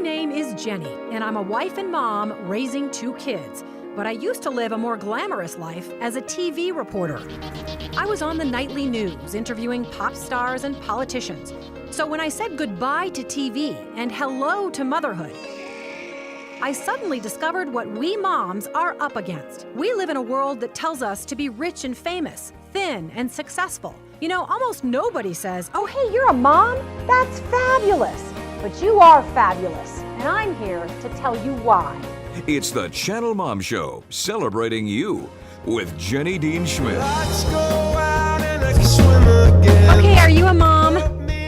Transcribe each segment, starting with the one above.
name is Jenny, and I'm a wife and mom raising 2 kids. But I used to live a more glamorous life as a TV reporter. I was on the nightly news interviewing pop stars and politicians. So when I said goodbye to TV and hello to motherhood, I suddenly discovered what we moms are up against. We live in a world that tells us to be rich and famous, thin and successful. You know, almost nobody says, "Oh, hey, you're a mom? That's fabulous." But you are fabulous, and I'm here to tell you why. It's the Channelmom Show, celebrating you with Jenny Dean Schmidt. Okay, are you a mom?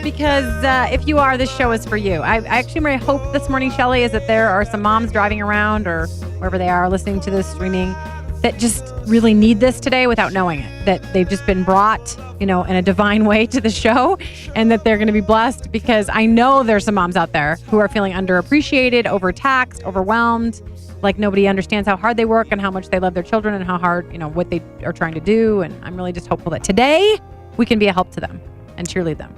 Because if you are, this show is for you. My hope this morning, Shelley, is that there are some moms driving around or wherever they are listening to this streaming that just really need this today without knowing it. That they've just been brought, in a divine way to the show, and that they're going to be blessed, because I know there's some moms out there who are feeling underappreciated, overtaxed, overwhelmed, like nobody understands how hard they work and how much they love their children and how hard, what they are trying to do. And I'm really just hopeful that today we can be a help to them and cheerlead them.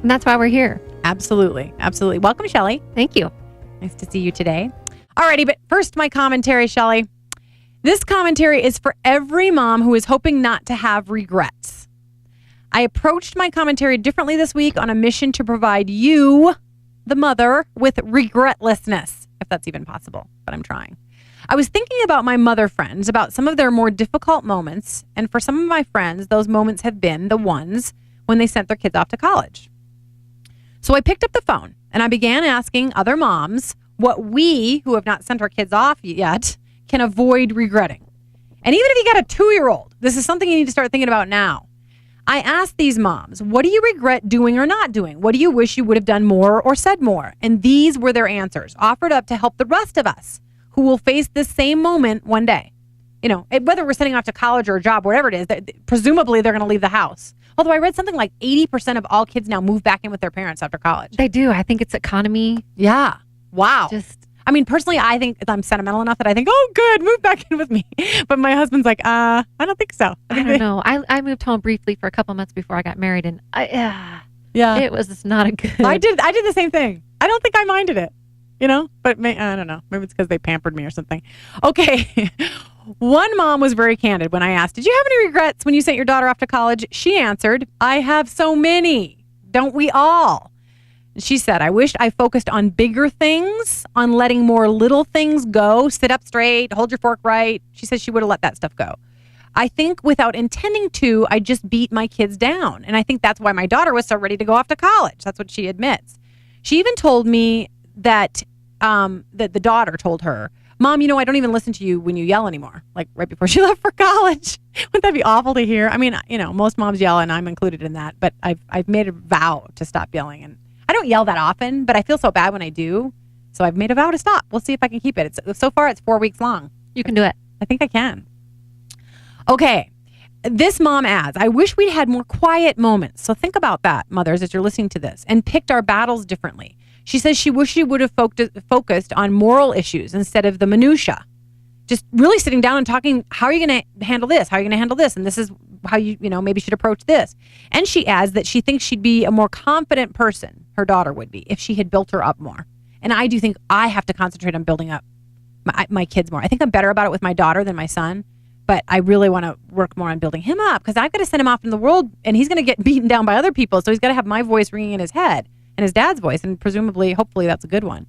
And that's why we're here. Absolutely. Absolutely. Welcome, Shelley. Thank you. Nice to see you today. Alrighty, but first my commentary, Shelley. This commentary is for every mom who is hoping not to have regrets. I approached my commentary differently this week on a mission to provide you, the mother, with regretlessness, if that's even possible, but I'm trying. I was thinking about my mother friends, about some of their more difficult moments, and for some of my friends, those moments have been the ones when they sent their kids off to college. So I picked up the phone and I began asking other moms what we, who have not sent our kids off yet, can avoid regretting. And even if you got a 2-year-old, this is something you need to start thinking about now. I asked these moms, what do you regret doing or not doing? What do you wish you would have done more or said more? And these were their answers, offered up to help the rest of us who will face this same moment one day. Whether we're sending off to college or a job, whatever it is, presumably they're going to leave the house. Although I read something like 80% of all kids now move back in with their parents after college. They do. I think it's economy. Yeah. Wow. Personally, I think I'm sentimental enough that I think, oh, good, move back in with me. But my husband's like, I don't think so. I don't know. I moved home briefly for a couple months before I got married, and it was just not a good. I did the same thing. I don't think I minded it, but I don't know. Maybe it's because they pampered me or something. Okay. One mom was very candid when I asked, did you have any regrets when you sent your daughter off to college? She answered, I have so many. Don't we all? She said, I wished I focused on bigger things, on letting more little things go, sit up straight, hold your fork right. She said she would have let that stuff go. I think without intending to, I just beat my kids down. And I think that's why my daughter was so ready to go off to college. That's what she admits. She even told me that the daughter told her, Mom, I don't even listen to you when you yell anymore, like right before she left for college. Wouldn't that be awful to hear? I mean, most moms yell and I'm included in that, but I've made a vow to stop yelling. And I don't yell that often, but I feel so bad when I do. So I've made a vow to stop. We'll see if I can keep it. So far, it's 4 weeks long. You can do it. I think I can. Okay. This mom adds, I wish we'd had more quiet moments. So think about that, mothers, as you're listening to this, and picked our battles differently. She says she wished she would have focused on moral issues instead of the minutia. Just really sitting down and talking, how are you going to handle this? How are you going to handle this? And this is how you maybe should approach this. And she adds that she thinks she'd be a more confident person, her daughter would be, if she had built her up more. And I do think I have to concentrate on building up my kids more. I think I'm better about it with my daughter than my son, but I really want to work more on building him up, because I've got to send him off in the world and he's going to get beaten down by other people. So he's got to have my voice ringing in his head and his dad's voice, and presumably, hopefully that's a good one.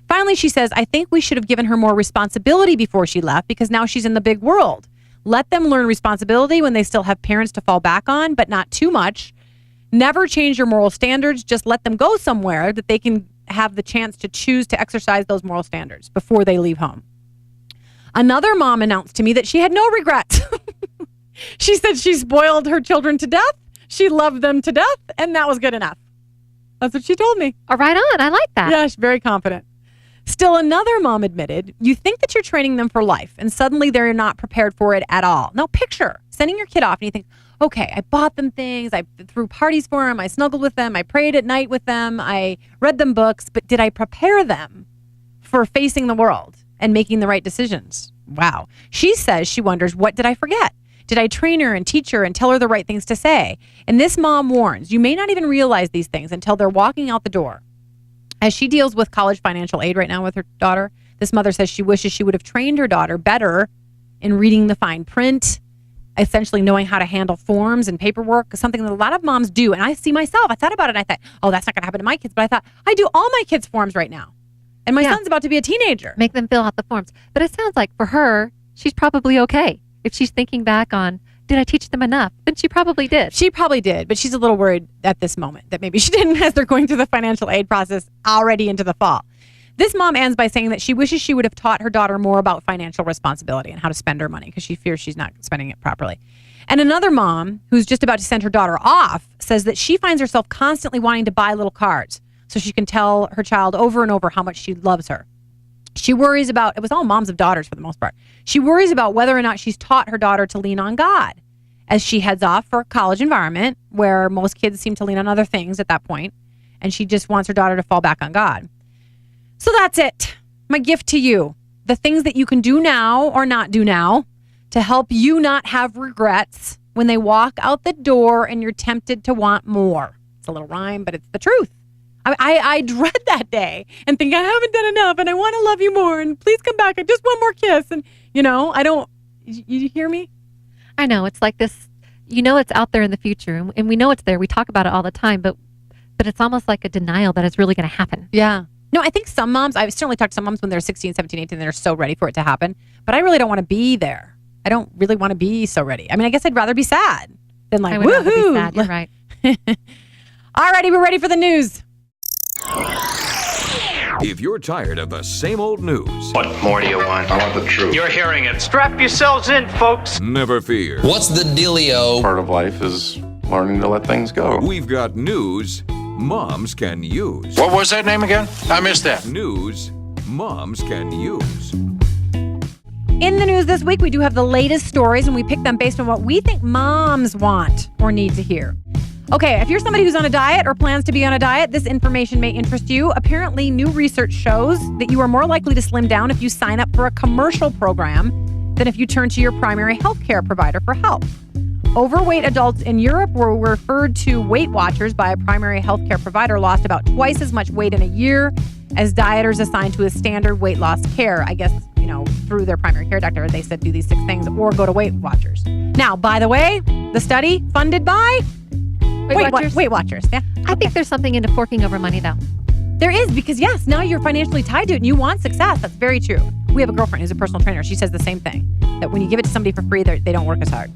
Finally, she says, I think we should have given her more responsibility before she left, because now she's in the big world. Let them learn responsibility when they still have parents to fall back on, but not too much. Never change your moral standards. Just let them go somewhere that they can have the chance to choose to exercise those moral standards before they leave home. Another mom announced to me that she had no regrets. She said she spoiled her children to death. She loved them to death, and that was good enough. That's what she told me. Oh, right on. I like that. Yeah, she's very confident. Still, another mom admitted, you think that you're training them for life, and suddenly they're not prepared for it at all. Now, picture sending your kid off, and you think, okay, I bought them things, I threw parties for them, I snuggled with them, I prayed at night with them, I read them books, but did I prepare them for facing the world and making the right decisions? Wow. She says she wonders, what did I forget? Did I train her and teach her and tell her the right things to say? And this mom warns, you may not even realize these things until they're walking out the door. As she deals with college financial aid right now with her daughter, this mother says she wishes she would have trained her daughter better in reading the fine print, essentially knowing how to handle forms and paperwork, something that a lot of moms do. And I see myself. I thought about it and I thought, oh, that's not going to happen to my kids. But I thought, I do all my kids' forms right now. And my son's about to be a teenager. Make them fill out the forms. But it sounds like for her, she's probably okay. If she's thinking back on, did I teach them enough? Then she probably did. She probably did. But she's a little worried at this moment that maybe she didn't as they're going through the financial aid process already into the fall. This mom ends by saying that she wishes she would have taught her daughter more about financial responsibility and how to spend her money because she fears she's not spending it properly. And another mom who's just about to send her daughter off says that she finds herself constantly wanting to buy little cards so she can tell her child over and over how much she loves her. She worries about, it was all moms of daughters for the most part. She worries about whether or not she's taught her daughter to lean on God as she heads off for a college environment where most kids seem to lean on other things at that point. And she just wants her daughter to fall back on God. So that's it. My gift to you. The things that you can do now or not do now to help you not have regrets when they walk out the door and you're tempted to want more. It's a little rhyme, but it's the truth. I dread that day and think I haven't done enough and I want to love you more and please come back. I just want more kiss. And, you hear me? I know. It's like this, it's out there in the future and we know it's there. We talk about it all the time, but it's almost like a denial that it's really going to happen. Yeah. No, I think some moms, I've certainly talked to some moms when they're 16, 17, 18, they're so ready for it to happen. But I really don't want to be there. I don't really want to be so ready. I mean, I guess I'd rather be sad than like, woohoo. Rather be sad. You're right. All righty, we're ready for the news. If you're tired of the same old news, what more do you want? I want the truth. You're hearing it. Strap yourselves in, folks. never fear. What's the dealio? Part of life is learning to let things go. We've got news moms can use. What was that name again? I missed that. News moms can use. In the news this week, we do have the latest stories, and we pick them based on what we think moms want or need to hear. Okay, if you're somebody who's on a diet or plans to be on a diet, this information may interest you. Apparently, new research shows that you are more likely to slim down if you sign up for a commercial program than if you turn to your primary healthcare provider for help. Overweight adults in Europe were referred to Weight Watchers by a primary healthcare provider lost about twice as much weight in a year as dieters assigned to a standard weight loss care. I guess, through their primary care doctor, they said do these 6 things or go to Weight Watchers. Now, by the way, the study funded by Weight Watchers. Yeah. I think there's something into forking over money, though. There is, because yes, now you're financially tied to it and you want success. That's very true. We have a girlfriend who's a personal trainer. She says the same thing, that when you give it to somebody for free, they don't work as hard.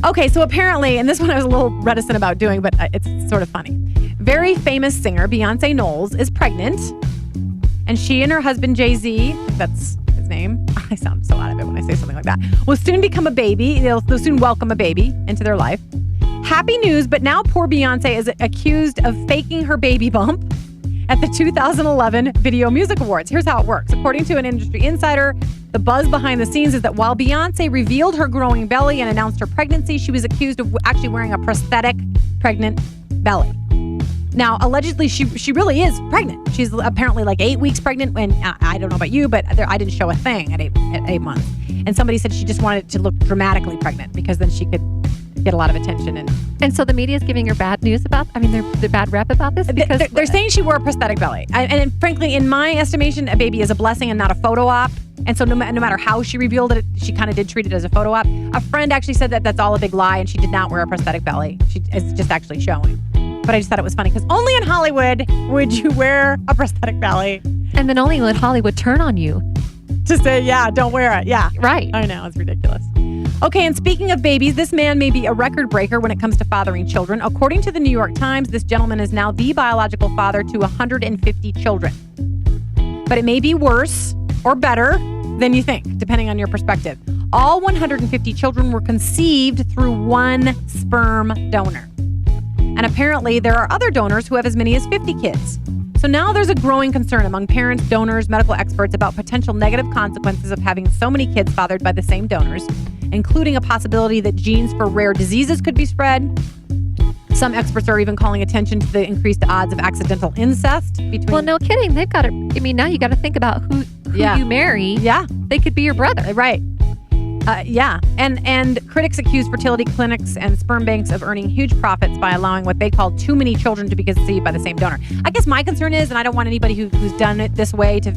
Okay, so apparently, and this one I was a little reticent about doing, but it's sort of funny. Very famous singer Beyonce Knowles is pregnant, and she and her husband Jay-Z, I think that's his name. I sound so out of it when I say something like that. Will soon become a baby. They'll soon welcome a baby into their life. Happy news, but now poor Beyonce is accused of faking her baby bump at the 2011 Video Music Awards. Here's how it works. According to an industry insider, the buzz behind the scenes is that while Beyonce revealed her growing belly and announced her pregnancy, she was accused of actually wearing a prosthetic pregnant belly. Now, allegedly, she really is pregnant. She's apparently like 8 weeks pregnant, and I don't know about you, but I didn't show a thing at eight months. And somebody said she just wanted it to look dramatically pregnant because then she could get a lot of attention. And so the media is giving her bad news they're bad rep about this? Because they're saying she wore a prosthetic belly. And frankly, in my estimation, a baby is a blessing and not a photo op. And so no matter how she revealed it, she kind of did treat it as a photo op. A friend actually said that that's all a big lie and she did not wear a prosthetic belly. She is just actually showing. But I just thought it was funny because only in Hollywood would you wear a prosthetic belly. And then only in Hollywood turn on you. To say, yeah, don't wear it. Yeah. Right. I know, it's ridiculous. Okay, and speaking of babies, this man may be a record breaker when it comes to fathering children. According to the New York Times, this gentleman is now the biological father to 150 children. But it may be worse or better than you think, depending on your perspective. All 150 children were conceived through one sperm donor. And apparently there are other donors who have as many as 50 kids. So now there's a growing concern among parents, donors, medical experts about potential negative consequences of having so many kids fathered by the same donors, including a possibility that genes for rare diseases could be spread. Some experts are even calling attention to the increased odds of accidental incest between... Well, no kidding. They've got to... now you got to think about who you marry. Yeah. They could be your brother. Right. Yeah. And critics accuse fertility clinics and sperm banks of earning huge profits by allowing what they call too many children to be conceived by the same donor. I guess my concern is, and I don't want anybody who's done it this way to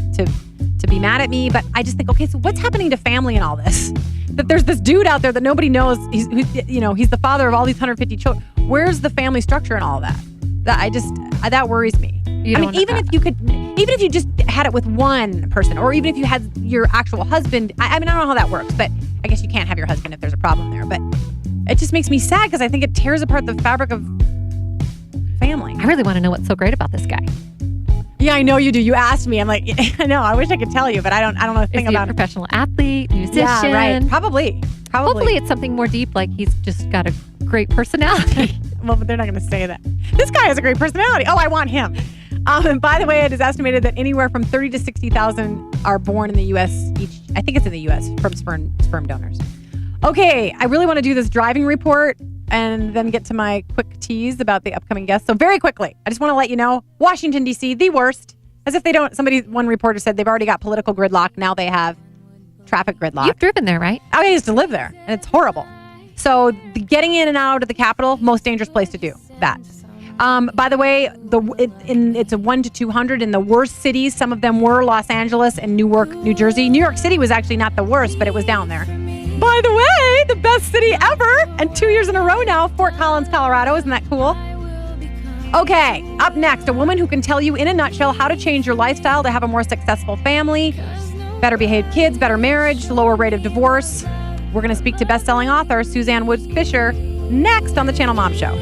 be mad at me, but I just think, okay, so what's happening to family in all this? That there's this dude out there that nobody knows. He's the father of all these 150 children. Where's the family structure and all of that? That worries me. Even if you just had it with one person, or even if you had your actual husband, I don't know how that works, but I guess you can't have your husband if there's a problem there. But it just makes me sad because I think it tears apart the fabric of family. I really want to know what's so great about this guy. Yeah, I know you do. You asked me. I'm like, I know. I wish I could tell you, but I don't know a thing Is he about a professional athlete, musician? Yeah, right. Probably. Hopefully it's something more deep, like he's just got a great personality. Well, but they're not going to say that. This guy has a great personality. Oh, I want him. And by the way, it is estimated that anywhere from 30 to 60,000 are born in the U.S. each. I think it's in the U.S. from sperm donors. Okay, I really want to do this driving report and then get to my quick tease about the upcoming guests. So very quickly, I just want to let you know, Washington, D.C., the worst. As if they don't, one reporter said they've already got political gridlock. Now they have traffic gridlock. You've driven there, right? I used to live there, and it's horrible. So getting in and out of the Capitol, most dangerous place to do that. By the way, it's a 1 to 200 in the worst cities. Some of them were Los Angeles and Newark, New Jersey. New York City was actually not the worst, but it was down there. By the way, the best city ever, and 2 years in a row now, Fort Collins, Colorado. Isn't that cool? Okay, up next, a woman who can tell you in a nutshell how to change your lifestyle to have a more successful family, better behaved kids, better marriage, lower rate of divorce. We're going to speak to best-selling author Suzanne Woods Fisher next on the Channel Mom Show.